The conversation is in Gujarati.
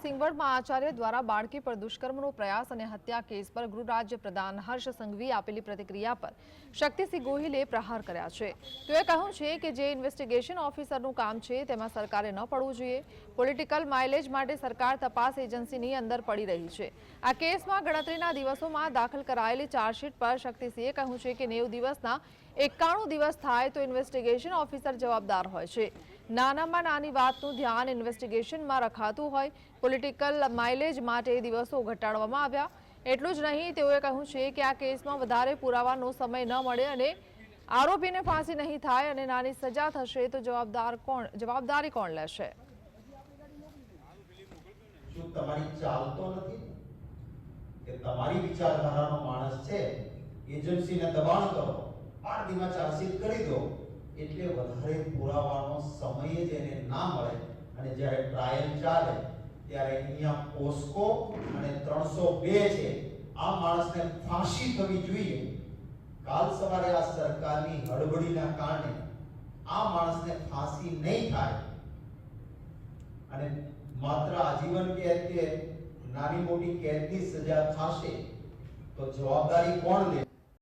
સિંગવડમાં આચાર્ય દ્વારા બાળકી પર દુષ્કર્મનો પ્રયાસ અને હત્યા કેસ પર ગૃહ રાજ્ય પ્રધાન હર્ષ સંઘવીએ આપેલી પ્રતિક્રિયા પર શક્તિસિંહ ગોહિલે પ્રહાર કર્યા છે। તેઓએ કહ્યું છે કે જે ઇન્વેસ્ટિગેશન ઓફિસરનું કામ છે તેમાં સરકારે ન પડવું જોઈએ। પોલિટિકલ માઇલેજ માટે સરકાર તપાસ એજન્સીની અંદર પડી રહી છે। આ કેસમાં ગણતરીના દિવસોમાં દાખલ કરાયેલી ચાર્જશીટ પર શક્તિસિંહે કહ્યું છે કે 90 દિવસના 91 દિવસ થાય તો ઇન્વેસ્ટિગેશન ઓફિસર જવાબદાર હોય છે। નાનામાં નાની વાતનું ધ્યાન ઇન્વેસ્ટિગેશનમાં રખાતું હોય। પોલિટિકલ માઇલેજ માટે દિવસો ઘટાડવામાં આવ્યા। એટલું જ નહીં, તેઓએ કહ્યું છે કે આ કેસમાં વધારે પુરાવાનો સમય ન મળે અને આરોપીને ફાંસી નહીં થાય અને નાની સજા થશે તો જવાબદારી કોણ લેશે? શું તમારી ચાલ તો નથી કે તમારી વિચારધારાનો માણસ છે, એજન્સીને દબાણ કરો, 8 દિવસમાં ચાર્જશીટ કરી દો એટલે વધારે પુરાવાનો સમય જ એને ના મળે અને જ્યારે ટ્રાયલ ચાલે ત્યારે અહીંયા પોસ્કો અને 302 છે, આ માણસને ફાંસી થવી જોઈએ। કાલ સવારે આ સરકારની હડબડીના કારણે આ માણસને ફાંસી નહીં થાય અને માત્ર આજીવન કેદ કે નાની મોટી કેદની સજા થશે તો જવાબદારી કોણ લે?